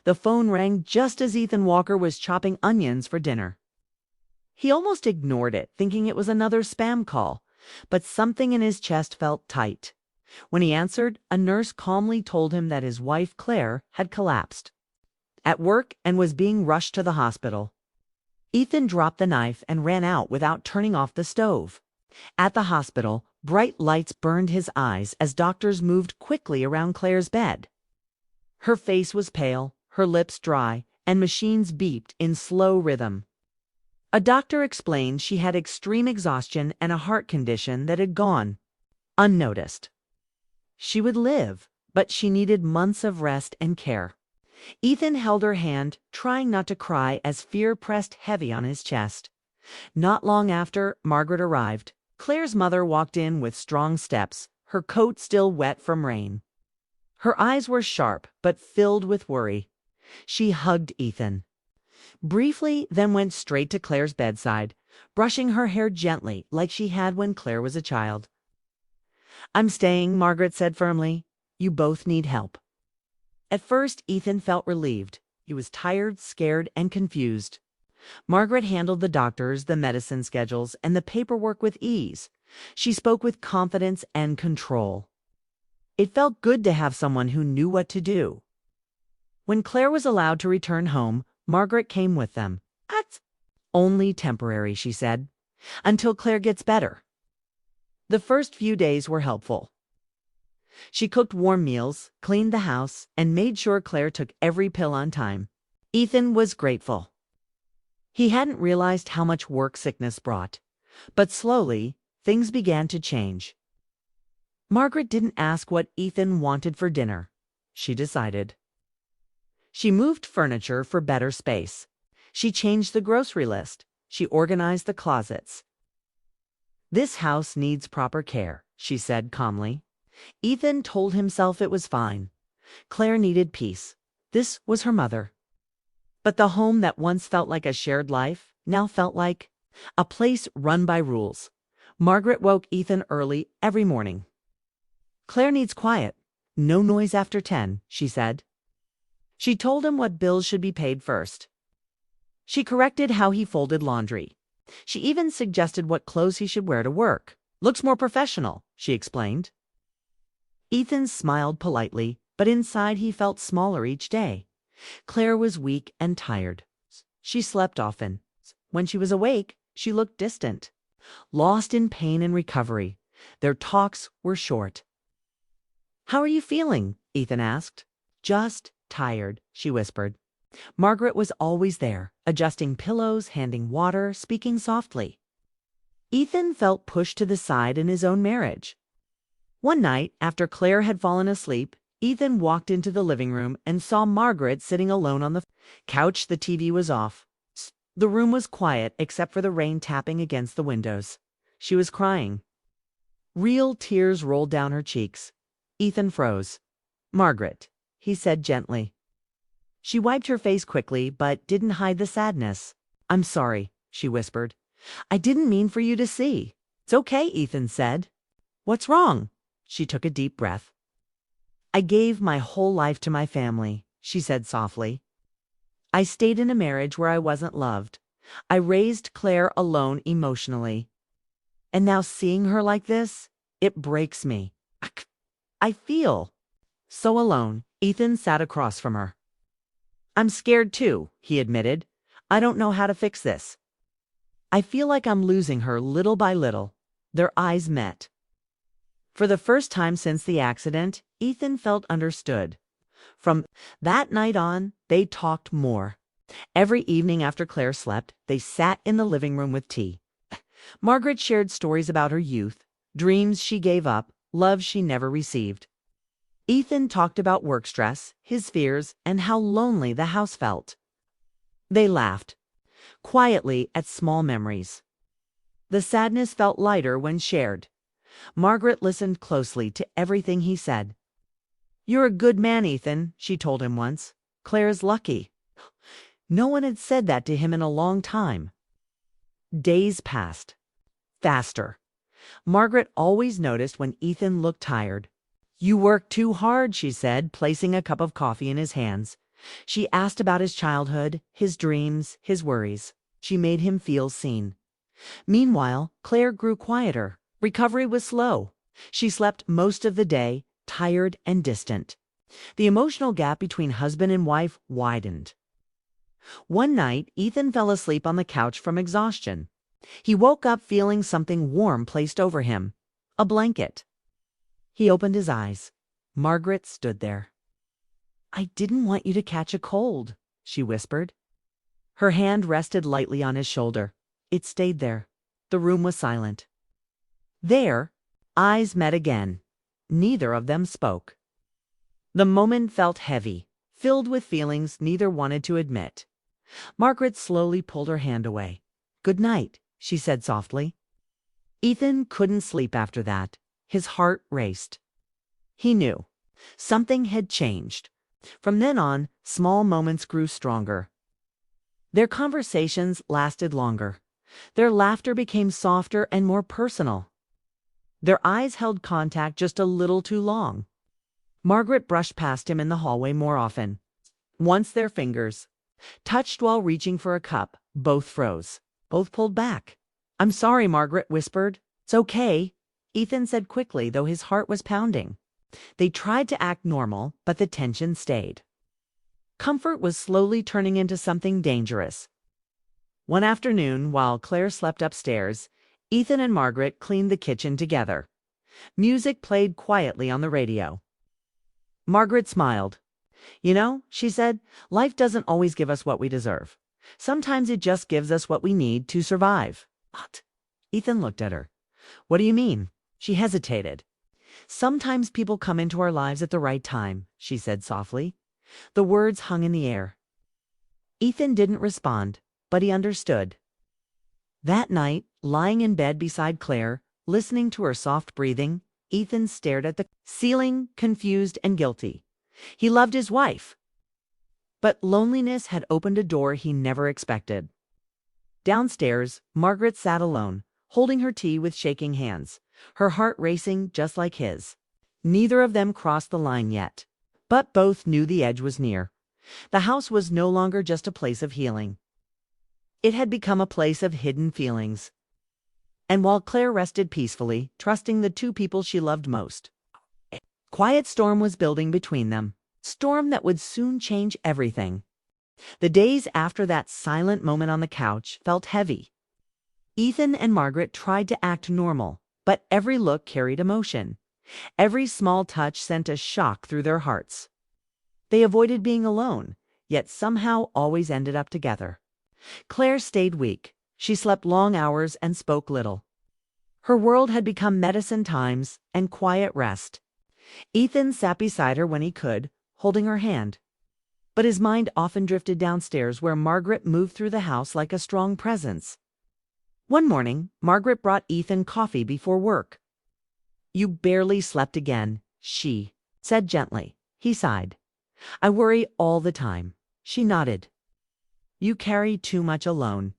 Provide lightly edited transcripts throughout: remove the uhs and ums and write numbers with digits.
The phone rang just as Ethan Walker was chopping onions for dinner. He almost ignored it, thinking it was another spam call, but something in his chest felt tight. When he answered, a nurse calmly told him that his wife, Claire, had collapsed at work and was being rushed to the hospital. Ethan dropped the knife and ran out without turning off the stove. At the hospital, bright lights burned his eyes as doctors moved quickly around Claire's bed. Her face was pale, her lips dry, and machines beeped in slow rhythm. A doctor explained she had extreme exhaustion and a heart condition that had gone unnoticed. She would live, but she needed months of rest and care. Ethan held her hand, trying not to cry as fear pressed heavy on his chest. Not long after, Margaret arrived. Claire's mother walked in with strong steps, her coat still wet from rain. Her eyes were sharp, but filled with worry. She hugged Ethan briefly, then went straight to Claire's bedside, brushing her hair gently like she had when Claire was a child. "I'm staying," Margaret said firmly. "You both need help." At first, Ethan felt relieved. He was tired, scared, and confused. Margaret handled the doctors, the medicine schedules, and the paperwork with ease. She spoke with confidence and control. It felt good to have someone who knew what to do. When Claire was allowed to return home, Margaret came with them. "That's only temporary," she said, "until Claire gets better." The first few days were helpful. She cooked warm meals, cleaned the house, and made sure Claire took every pill on time. Ethan was grateful. He hadn't realized how much work sickness brought. But slowly, things began to change. Margaret didn't ask what Ethan wanted for dinner. She decided. She moved furniture for better space. She changed the grocery list. She organized the closets. "This house needs proper care," she said calmly. Ethan told himself it was fine. Claire needed peace. This was her mother. But the home that once felt like a shared life now felt like a place run by rules. Margaret woke Ethan early every morning. "Claire needs quiet. No noise after 10, she said. She told him what bills should be paid first. She corrected how he folded laundry. She even suggested what clothes he should wear to work. "Looks more professional," she explained. Ethan smiled politely, but inside he felt smaller each day. Claire was weak and tired. She slept often. When she was awake, she looked distant, lost in pain and recovery. Their talks were short. "How are you feeling?" Ethan asked. "Just tired," she whispered. Margaret was always there, adjusting pillows, handing water, speaking softly. Ethan felt pushed to the side in his own marriage. One night, after Claire had fallen asleep, Ethan walked into the living room and saw Margaret sitting alone on the couch. The TV was off. The room was quiet except for the rain tapping against the windows. She was crying. Real tears rolled down her cheeks. Ethan froze. "Margaret," he said gently. She wiped her face quickly, but didn't hide the sadness. "I'm sorry," she whispered. "I didn't mean for you to see." "It's okay," Ethan said. "What's wrong?" She took a deep breath. "I gave my whole life to my family," she said softly. "I stayed in a marriage where I wasn't loved. I raised Claire alone emotionally. And now seeing her like this, it breaks me. I feel so alone." Ethan sat across from her. "I'm scared too," he admitted. "I don't know how to fix this. I feel like I'm losing her little by little." Their eyes met. For the first time since the accident, Ethan felt understood. From that night on, they talked more. Every evening after Claire slept, they sat in the living room with tea. Margaret shared stories about her youth, dreams she gave up, love she never received. Ethan talked about work stress, his fears, and how lonely the house felt. They laughed, quietly at small memories. The sadness felt lighter when shared. Margaret listened closely to everything he said. "You're a good man, Ethan," she told him once. "Claire's lucky." No one had said that to him in a long time. Days passed. Faster. Margaret always noticed when Ethan looked tired. "You work too hard," she said, placing a cup of coffee in his hands. She asked about his childhood, his dreams, his worries. She made him feel seen. Meanwhile, Claire grew quieter. Recovery was slow. She slept most of the day, tired and distant. The emotional gap between husband and wife widened. One night, Ethan fell asleep on the couch from exhaustion. He woke up feeling something warm placed over him, a blanket. He opened his eyes. Margaret stood there. "I didn't want you to catch a cold," she whispered. Her hand rested lightly on his shoulder. It stayed there. The room was silent. Their eyes met again. Neither of them spoke. The moment felt heavy, filled with feelings neither wanted to admit. Margaret slowly pulled her hand away. "Good night," she said softly. Ethan couldn't sleep after that. His heart raced. He knew. Something had changed. From then on, small moments grew stronger. Their conversations lasted longer. Their laughter became softer and more personal. Their eyes held contact just a little too long. Margaret brushed past him in the hallway more often. Once their fingers touched while reaching for a cup. Both froze. Both pulled back. "I'm sorry," Margaret whispered. "It's okay," Ethan said quickly, though his heart was pounding. They tried to act normal, but the tension stayed. Comfort was slowly turning into something dangerous. One afternoon, while Claire slept upstairs, Ethan and Margaret cleaned the kitchen together. Music played quietly on the radio. Margaret smiled. "You know," she said, "life doesn't always give us what we deserve. Sometimes it just gives us what we need to survive." "What?" Ethan looked at her. "What do you mean?" She hesitated. "Sometimes people come into our lives at the right time," she said softly. The words hung in the air. Ethan didn't respond, but he understood. That night, lying in bed beside Claire, listening to her soft breathing, Ethan stared at the ceiling, confused and guilty. He loved his wife, but loneliness had opened a door he never expected. Downstairs, Margaret sat alone, holding her tea with shaking hands, her heart racing just like his. Neither of them crossed the line yet, but both knew the edge was near. The house was no longer just a place of healing. It had become a place of hidden feelings. And while Claire rested peacefully, trusting the two people she loved most, a quiet storm was building between them, storm that would soon change everything. The days after that silent moment on the couch felt heavy. Ethan and Margaret tried to act normal, but every look carried emotion. Every small touch sent a shock through their hearts. They avoided being alone, yet somehow always ended up together. Claire stayed weak. She slept long hours and spoke little. Her world had become medicine times and quiet rest. Ethan sat beside her when he could, holding her hand. But his mind often drifted downstairs where Margaret moved through the house like a strong presence. One morning, Margaret brought Ethan coffee before work. "You barely slept again," she said gently. He sighed. "I worry all the time." She nodded. "You carry too much alone."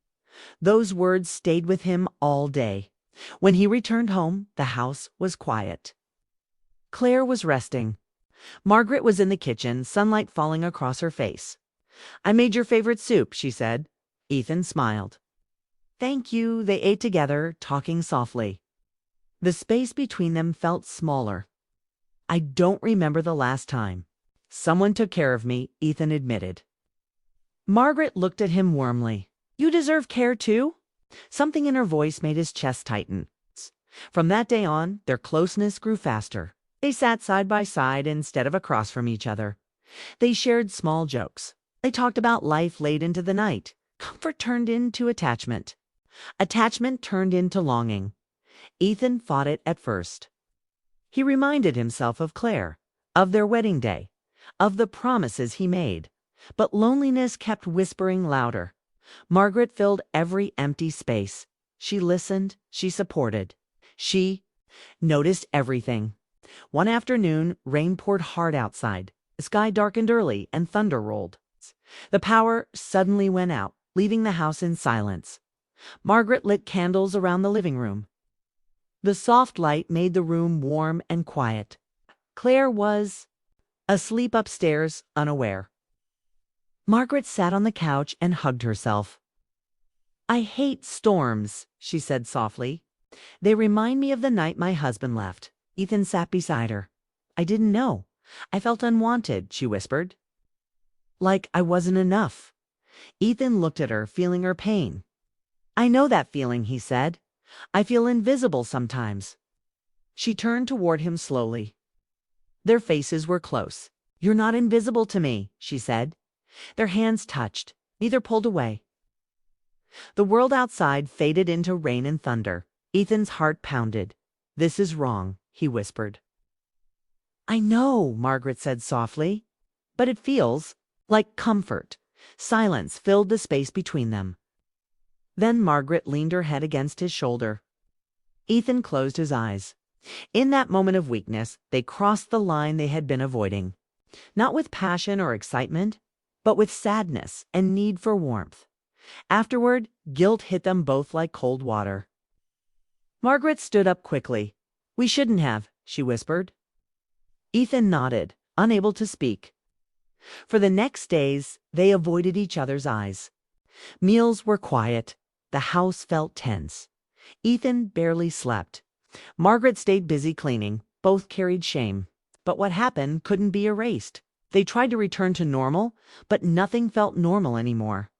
Those words stayed with him all day. When he returned home, the house was quiet. Claire was resting. Margaret was in the kitchen, sunlight falling across her face. "I made your favorite soup," she said. Ethan smiled. "Thank you." They ate together, talking softly. The space between them felt smaller. "I don't remember the last time someone took care of me," Ethan admitted. Margaret looked at him warmly. "You deserve care too?" Something in her voice made his chest tighten. From that day on, their closeness grew faster. They sat side by side instead of across from each other. They shared small jokes. They talked about life late into the night. Comfort turned into attachment. Attachment turned into longing. Ethan fought it at first. He reminded himself of Claire, of their wedding day, of the promises he made. But loneliness kept whispering louder. Margaret filled every empty space. She listened, she supported. She noticed everything. One afternoon, rain poured hard outside. The sky darkened early and thunder rolled. The power suddenly went out, leaving the house in silence. Margaret lit candles around the living room. The soft light made the room warm and quiet. Claire was asleep upstairs, unaware. Margaret sat on the couch and hugged herself. I hate storms, she said softly. They remind me of the night my husband left. Ethan sat beside her. I didn't know. I felt unwanted, she whispered. Like I wasn't enough. Ethan looked at her, feeling her pain. I know that feeling, he said. I feel invisible sometimes. She turned toward him slowly. Their faces were close. You're not invisible to me, she said. Their hands touched. Neither pulled away. The world outside faded into rain and thunder. Ethan's heart pounded. This is wrong, he whispered. I know, Margaret said softly, but it feels like comfort. Silence filled the space between them. Then Margaret leaned her head against his shoulder. Ethan closed his eyes. In that moment of weakness, they crossed the line they had been avoiding. Not with passion or excitement, but with sadness and need for warmth. Afterward, guilt hit them both like cold water. Margaret stood up quickly. We shouldn't have, she whispered. Ethan nodded, unable to speak. For the next days, they avoided each other's eyes. Meals were quiet. The house felt tense. Ethan barely slept. Margaret stayed busy cleaning. Both carried shame. But what happened couldn't be erased. They tried to return to normal, but nothing felt normal anymore.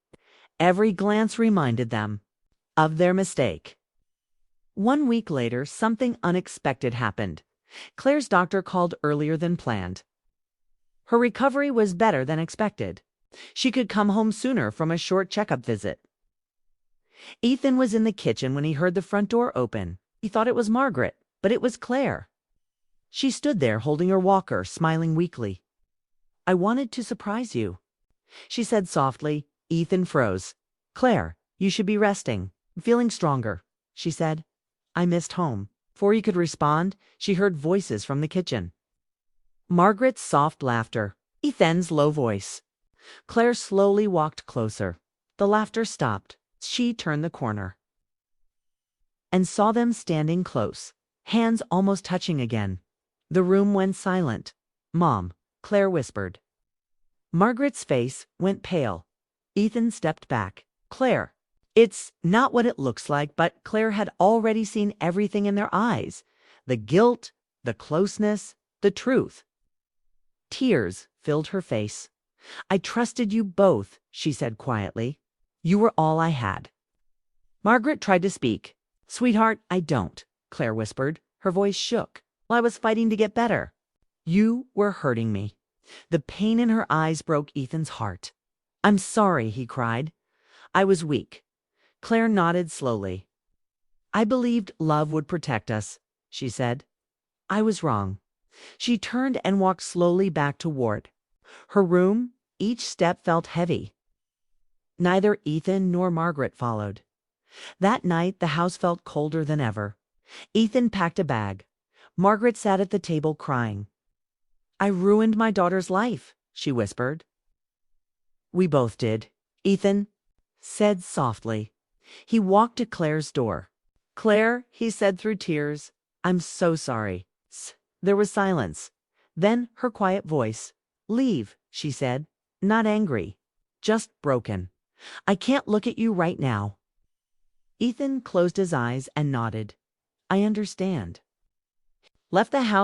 Every glance reminded them of their mistake. 1 week later, something unexpected happened. Claire's doctor called earlier than planned. Her recovery was better than expected. She could come home sooner from a short checkup visit. Ethan was in the kitchen when he heard the front door open. He thought it was Margaret, but it was Claire. She stood there holding her walker, smiling weakly. I wanted to surprise you, she said softly. Ethan froze. Claire, you should be resting. I'm feeling stronger, she said. I missed home. Before he could respond, she heard voices from the kitchen. Margaret's soft laughter, Ethan's low voice. Claire slowly walked closer. The laughter stopped. She turned the corner and saw them standing close, hands almost touching again. The room went silent. Mom, Claire whispered. Margaret's face went pale. Ethan stepped back. Claire, it's not what it looks like, but Claire had already seen everything in their eyes. The guilt, the closeness, the truth. Tears filled her face. I trusted you both, she said quietly. You were all I had. Margaret tried to speak. Sweetheart, I don't, Claire whispered. Her voice shook. Well, I was fighting to get better. You were hurting me. The pain in her eyes broke Ethan's heart. I'm sorry, he cried. I was weak. Claire nodded slowly. I believed love would protect us, she said. I was wrong. She turned and walked slowly back to Ward. Her room, each step felt heavy. Neither Ethan nor Margaret followed. That night, the house felt colder than ever. Ethan packed a bag. Margaret sat at the table crying. I ruined my daughter's life, she whispered. We both did, Ethan said softly. He walked to Claire's door. Claire, he said through tears, I'm so sorry. There was silence. Then her quiet voice. Leave, she said, not angry, just broken. I can't look at you right now. Ethan closed his eyes and nodded. I understand. Left the house